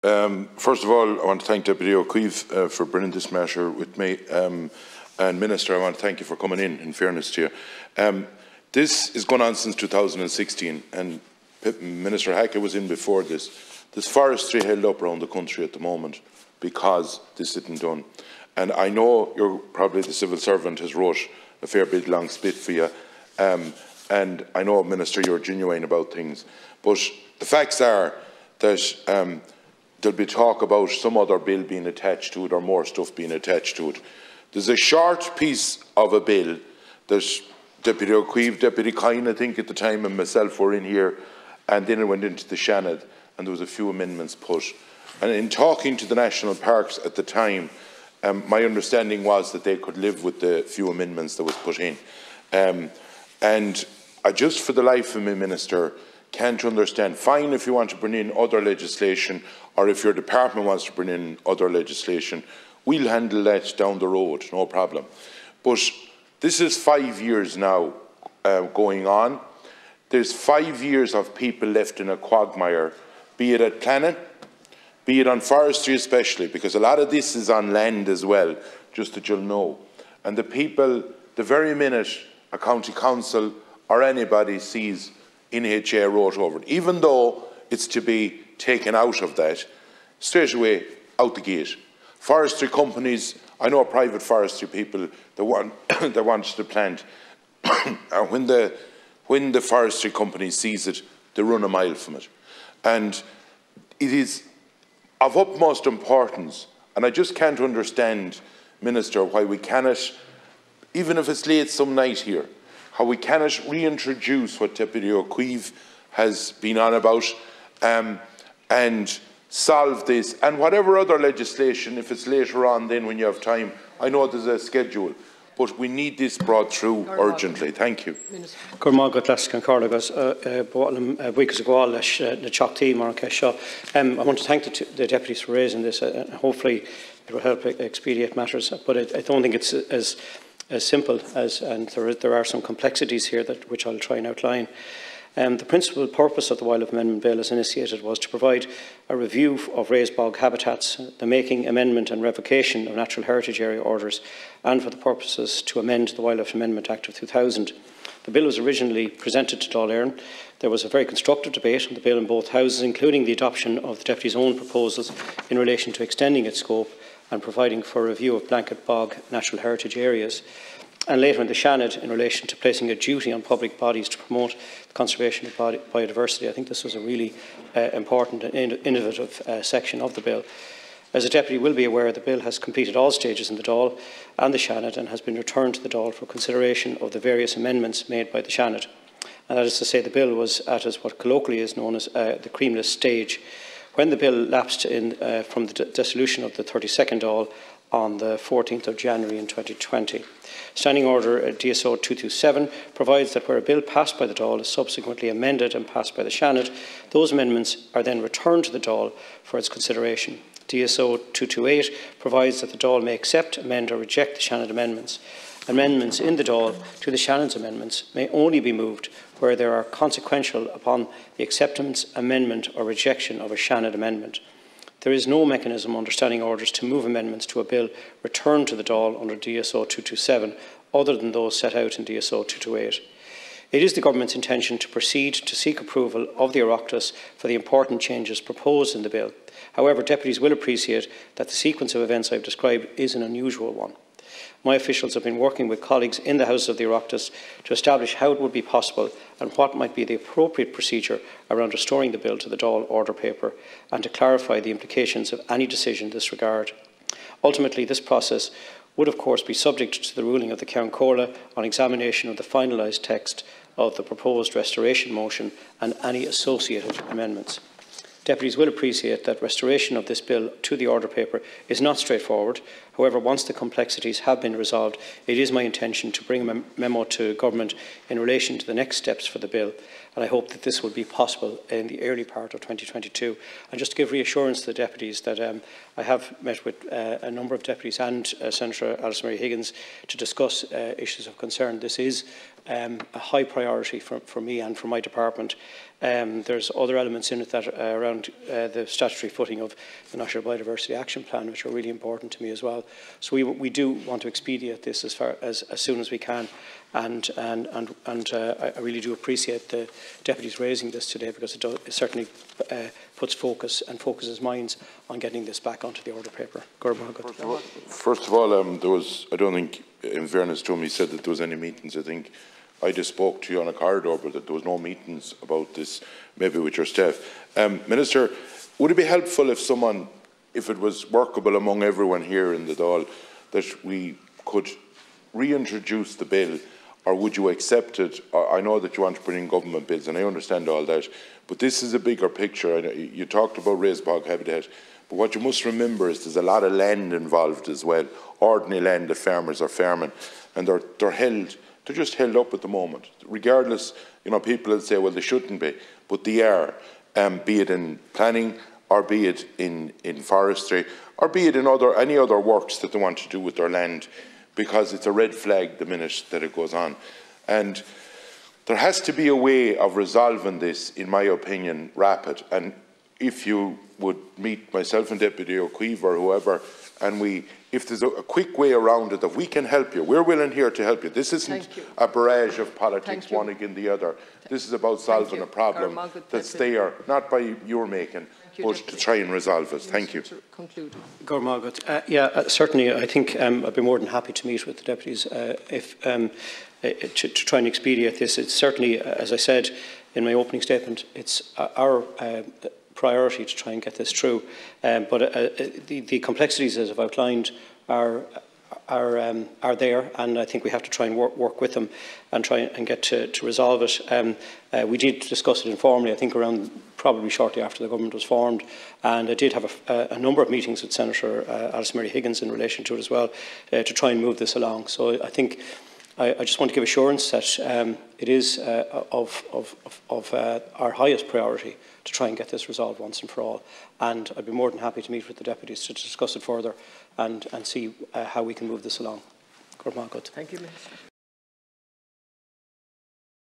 First of all, I want to thank Deputy O'Keefe for bringing this matter with me. And Minister, I want to thank you for coming in fairness to you. This is going on since 2016, and Minister Hackett was in before this. There's forestry held up around the country at the moment because this isn't done. And I know you're probably the civil servant has wrote a fair bit long spit for you. And I know, Minister, you're genuine about things. But the facts are that there'll be talk about some other bill being attached to it or more stuff being attached to it. There's a short piece of a bill that Deputy O'Keefe, Deputy Kine, I think at the time, and myself were in here, and then it went into the Shannon, and there was a few amendments put. And in talking to the National Parks at the time, my understanding was that they could live with the few amendments that was put in. And I just, for the life of me, Minister, can't understand. Fine if you want to bring in other legislation, or if your department wants to bring in other legislation, we'll handle that down the road, no problem. But this is 5 years now going on. There's 5 years of people left in a quagmire, be it at planning, be it on forestry especially, because a lot of this is on land as well, just that you'll know. And the people, the very minute a county council or anybody sees NHA wrote over it, even though it's to be taken out of that, straight away out the gate. Forestry companies, I know private forestry people that want to plant, and when the forestry company sees it, they run a mile from it. And it is of utmost importance, and I just can't understand, Minister, why we cannot, even if it's late some night here, how we cannot reintroduce what Deputy O'Keefe has been on about and solve this, and whatever other legislation, if it's later on then when you have time. I know there's a schedule, but we need this brought through urgently. Thank you. I want to thank the deputies for raising this, and hopefully it will help expedite matters, but I don't think it's as simple as, and there are some complexities here which I'll try and outline. The principal purpose of the Wildlife Amendment Bill, as initiated, was to provide a review of raised bog habitats, the making, amendment and revocation of natural heritage area orders, and for the purposes to amend the Wildlife Amendment Act of 2000. The bill was originally presented to Dáil. There was a very constructive debate on the bill in both houses, including the adoption of the Deputy's own proposals in relation to extending its scope and providing for a review of blanket bog natural heritage areas, and later in the Shannon in relation to placing a duty on public bodies to promote the conservation of biodiversity. I think this was a really important and innovative section of the bill. As a Deputy will be aware, the bill has completed all stages in the Dáil and the Shannon and has been returned to the Dáil for consideration of the various amendments made by the Shannon. And that is to say, the bill was at what colloquially is known as the creamless stage. When the bill lapsed from the dissolution of the 32nd Dáil on the 14th of January in 2020. Standing Order DSO 227 provides that where a bill passed by the Dáil is subsequently amended and passed by the Shannon, those amendments are then returned to the Dáil for its consideration. DSO 228 provides that the Dáil may accept, amend or reject the Shannon amendments. Amendments in the Dáil to the Shannon's amendments may only be moved where they are consequential upon the acceptance, amendment or rejection of a Shannon amendment. There is no mechanism under standing orders to move amendments to a bill returned to the Dáil under DSO 227 other than those set out in DSO 228. It is the Government's intention to proceed to seek approval of the Oireachtas for the important changes proposed in the bill. However, deputies will appreciate that the sequence of events I have described is an unusual one. My officials have been working with colleagues in the House of the Oireachtas to establish how it would be possible and what might be the appropriate procedure around restoring the bill to the Dáil order paper and to clarify the implications of any decision in this regard. Ultimately, this process would of course be subject to the ruling of the Ceann Comhairle on examination of the finalised text of the proposed restoration motion and any associated amendments. Deputies will appreciate that restoration of this bill to the order paper is not straightforward. However, once the complexities have been resolved, it is my intention to bring a memo to Government in relation to the next steps for the bill, and I hope that this will be possible in the early part of 2022. And just to give reassurance to the deputies that I have met with a number of deputies and Senator Alice Mary Higgins to discuss issues of concern. This is a high priority for me and for my department. There's other elements in it that around the statutory footing of the National Biodiversity Action Plan, which are really important to me as well. So we do want to expedite this as soon as we can, and I really do appreciate the deputies raising this today, because it certainly puts focuses minds on getting this back onto the order paper. First of all, there was, I don't think, in fairness to him, he said that there was any meetings. I think I just spoke to you on a corridor, but that there was no meetings about this, maybe with your staff. Minister, would it be helpful if it was workable among everyone here in the Dáil, that we could reintroduce the bill, or would you accept it? I know that you want to bring in government bills, and I understand all that, but this is a bigger picture. You talked about raised bog habitat, but what you must remember is there's a lot of land involved as well, ordinary land that farmers are farming, and they're just held up at the moment. Regardless, people will say, well, they shouldn't be, but they are, be it in planning, or be it in forestry, or be it in any other works that they want to do with their land, because it's a red flag the minute that it goes on. And there has to be a way of resolving this, in my opinion, rapid. And if you would meet myself and Deputy O'Keefe or whoever, and if there's a quick way around it, that we can help you, we're willing here to help you. This isn't a barrage of politics, one against the other. This is about solving a problem that's there, not by your making, but to try and resolve it. Thank you. Certainly. I think I'd be more than happy to meet with the deputies to try and expedite this. It's certainly, as I said in my opening statement, it's our priority to try and get this through. But the complexities, as I've outlined, are there, and I think we have to try and work with them and try and get to resolve it. We did discuss it informally, I think around probably shortly after the government was formed, and I did have a number of meetings with Senator Alice Mary Higgins in relation to it as well, to try and move this along. So I think I just want to give assurance that it is of our highest priority to try and get this resolved once and for all. And I'd be more than happy to meet with the deputies to discuss it further and see how we can move this along. Thank you, Minister.